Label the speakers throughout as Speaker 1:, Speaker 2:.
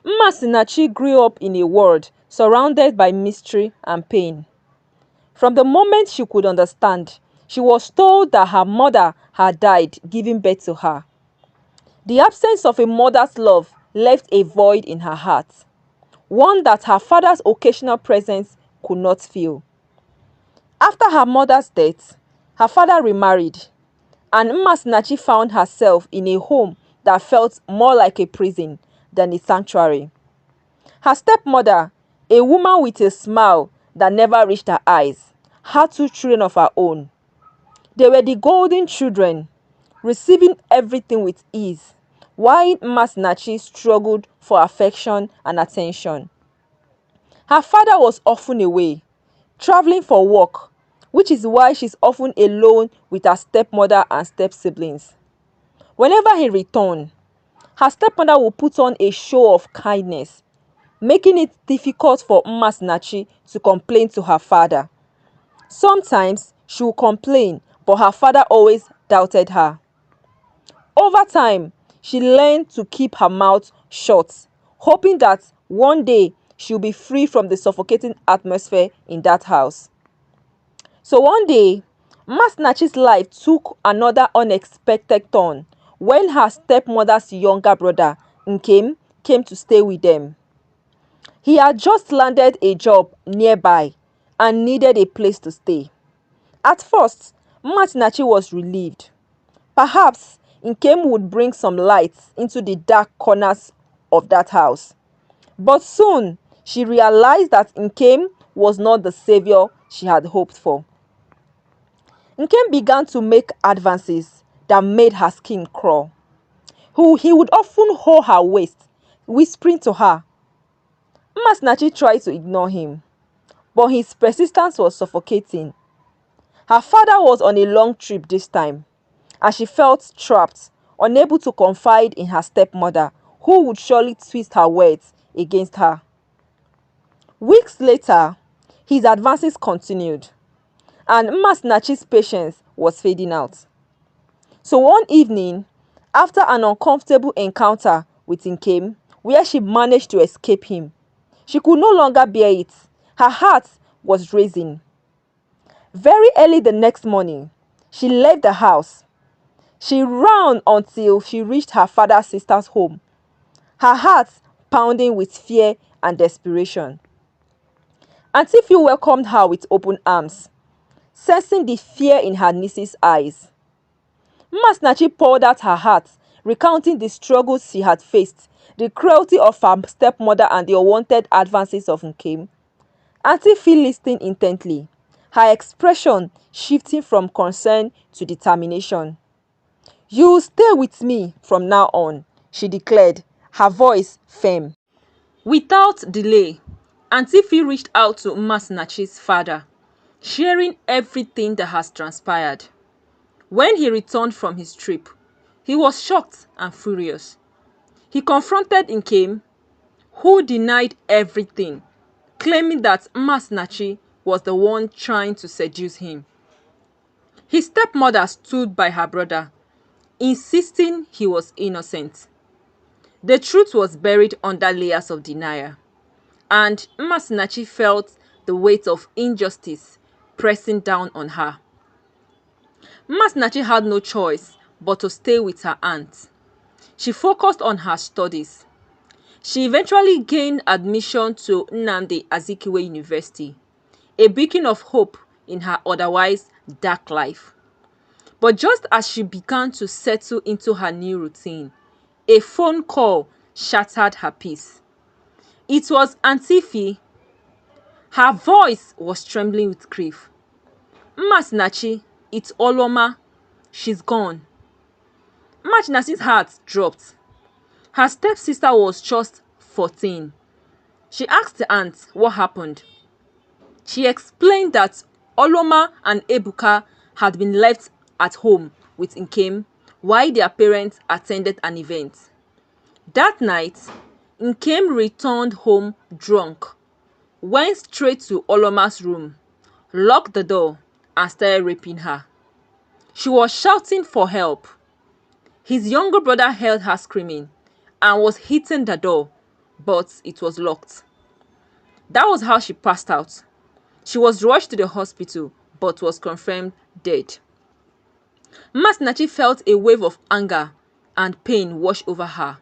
Speaker 1: Nmasinachi grew up in a world surrounded by mystery and pain. From the moment she could understand, she was told that her mother had died giving birth to her. The absence of a mother's love left a void in her heart, one that her father's occasional presence could not fill. After her mother's death, her father remarried, and Nmasinachi found herself in a home that felt more like a prison than a sanctuary. Her stepmother, a woman with a smile that never reached her eyes, had two children of her own. They were the golden children, receiving everything with ease, while Nmasinachi struggled for affection and attention. Her father was often away, traveling for work, which is why she's often alone with her stepmother and step-siblings. Whenever he returned, her stepmother would put on a show of kindness, making it difficult for Nmasinachi to complain to her father. Sometimes she would complain, but her father always doubted her. Over time, she learned to keep her mouth shut, hoping that one day she'll be free from the suffocating atmosphere in that house. So one day, Nmasinachi's life took another unexpected turn when her stepmother's younger brother, Nkem, came to stay with them. He had just landed a job nearby and needed a place to stay. At first, Nmasinachi was relieved. Perhaps Nkem would bring some light into the dark corners of that house. But soon, she realized that Nkem was not the savior she had hoped for. Nkem began to make advances that made her skin crawl. He would often hold her waist, whispering to her. Nmasinachi tried to ignore him, but his persistence was suffocating. Her father was on a long trip this time, and she felt trapped, unable to confide in her stepmother, who would surely twist her words against her. Weeks later, his advances continued, and Nmasinachi's patience was fading out. So one evening, after an uncomfortable encounter with Nkem, where she managed to escape him, she could no longer bear it. Her heart was racing. Very early the next morning, she left the house. She ran until she reached her father's sister's home, her heart pounding with fear and desperation. Auntie Phil welcomed her with open arms, sensing the fear in her niece's eyes. Nmasinachi poured out her heart, recounting the struggles she had faced, the cruelty of her stepmother and the unwanted advances of Nkem. Auntie Phil listened intently, her expression shifting from concern to determination. "You'll stay with me from now on," she declared, her voice firm. Without delay, Auntie Phil reached out to Nmasinachi's father, sharing everything that has transpired. When he returned from his trip, he was shocked and furious. He confronted Nkem, who denied everything, claiming that Nmasinachi was the one trying to seduce him. His stepmother stood by her brother, insisting he was innocent. The truth was buried under layers of denial, and Nmasinachi felt the weight of injustice pressing down on her. Nmasinachi had no choice but to stay with her aunt. She focused on her studies. She eventually gained admission to Nnamdi Azikiwe University, a beacon of hope in her otherwise dark life. But just as she began to settle into her new routine, a phone call shattered her peace. It was Auntie Phil. Her voice was trembling with grief. "Nmasinachi, it's Oloma. She's gone." Nmasinachi's heart dropped. Her stepsister was just 14. She asked the aunt what happened. She explained that Oloma and Ebuka had been left at home with Nkem while their parents attended an event. That night, Nkem returned home drunk, went straight to Oloma's room, locked the door, and started raping her. She was shouting for help. His younger brother held her screaming and was hitting the door, but it was locked. That was how she passed out. She was rushed to the hospital but was confirmed dead. Nmasinachi felt a wave of anger and pain wash over her.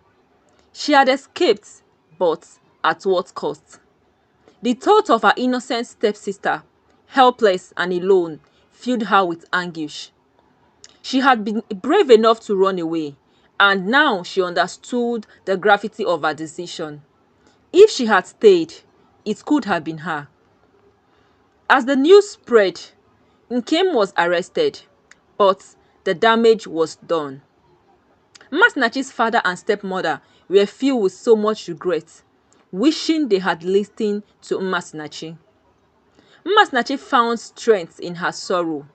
Speaker 1: She had escaped, but at what cost? The thought of her innocent stepsister, helpless and alone, filled her with anguish. She had been brave enough to run away, and now she understood the gravity of her decision. If she had stayed, it could have been her. As the news spread, Nkem was arrested, but the damage was done. Nmasinachi's father and stepmother were filled with so much regret, wishing they had listened to Nmasinachi. Nmasinachi found strength in her sorrow.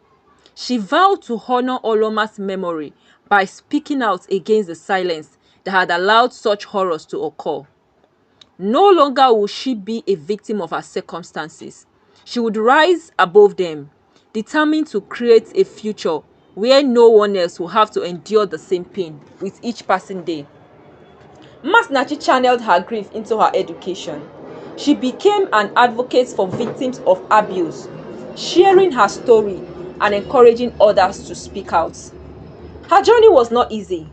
Speaker 1: She vowed to honor Oloma's memory by speaking out against the silence that had allowed such horrors to occur. No longer would she be a victim of her circumstances. She would rise above them, determined to create a future where no one else will have to endure the same pain with each passing day. Nmasinachi channeled her grief into her education. She became an advocate for victims of abuse, sharing her story and encouraging others to speak out. Her journey was not easy.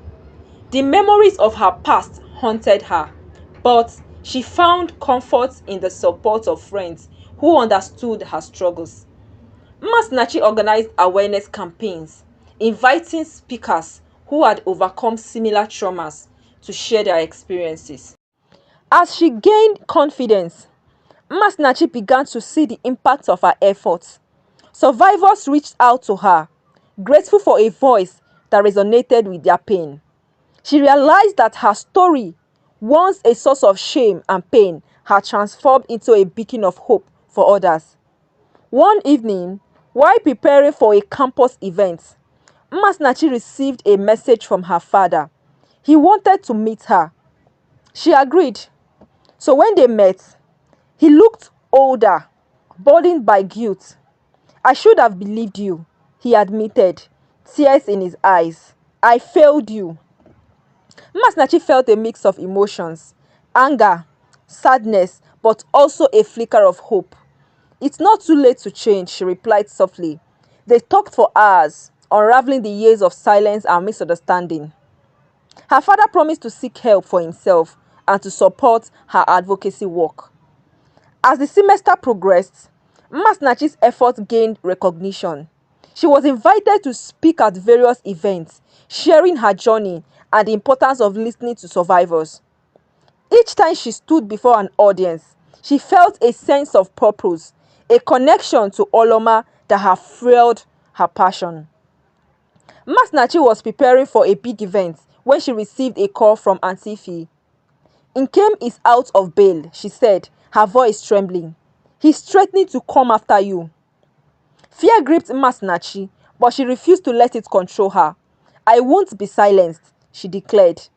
Speaker 1: The memories of her past haunted her, but she found comfort in the support of friends who understood her struggles. Nmasinachi organized awareness campaigns, inviting speakers who had overcome similar traumas to share their experiences. As she gained confidence, Nmasinachi began to see the impact of her efforts. Survivors reached out to her, grateful for a voice that resonated with their pain. She realized that her story, once a source of shame and pain, had transformed into a beacon of hope for others. One evening, while preparing for a campus event, Nmasinachi received a message from her father. He wanted to meet her. She agreed. So when they met, he looked older, burdened by guilt. "I should have believed you," he admitted, tears in his eyes. "I failed you." Nmasinachi felt a mix of emotions, anger, sadness, but also a flicker of hope. "It's not too late to change," she replied softly. They talked for hours, unraveling the years of silence and misunderstanding. Her father promised to seek help for himself and to support her advocacy work. As the semester progressed, Nmasinachi's efforts gained recognition. She was invited to speak at various events, sharing her journey and the importance of listening to survivors. Each time she stood before an audience, she felt a sense of purpose, a connection to Oloma that had fueled her passion. Nmasinachi was preparing for a big event when she received a call from Auntie Fee. "Nkem is out of bail," she said, her voice trembling. "He's threatening to come after you." Fear gripped Nmasinachi, but she refused to let it control her. "I won't be silenced," she declared.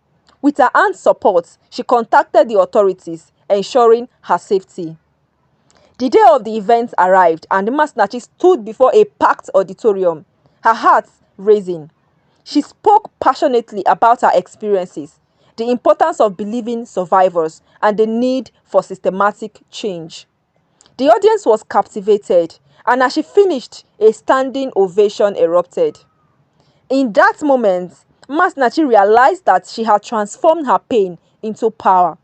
Speaker 1: With her aunt's support, she contacted the authorities, ensuring her safety. The day of the event arrived and Nmasinachi stood before a packed auditorium, her heart racing. She spoke passionately about her experiences, the importance of believing survivors, and the need for systematic change. The audience was captivated, and as she finished, a standing ovation erupted. In that moment, Nmasinachi realized that she had transformed her pain into power.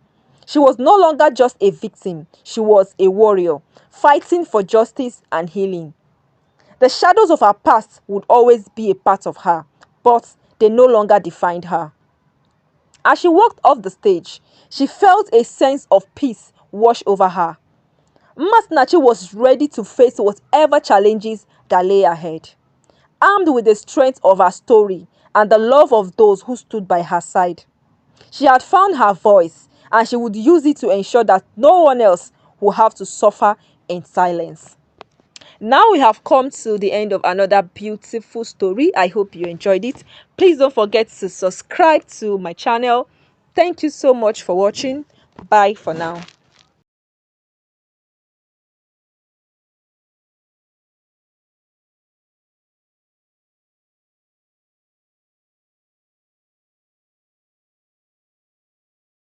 Speaker 1: She was no longer just a victim, she was a warrior, fighting for justice and healing. The shadows of her past would always be a part of her, but they no longer defined her. As she walked off the stage, she felt a sense of peace wash over her. Nmasinachi was ready to face whatever challenges that lay ahead. Armed with the strength of her story and the love of those who stood by her side, she had found her voice, and she would use it to ensure that no one else would have to suffer in silence. Now we have come to the end of another beautiful story. I hope you enjoyed it. Please don't forget to subscribe to my channel. Thank you so much for watching. Bye for now.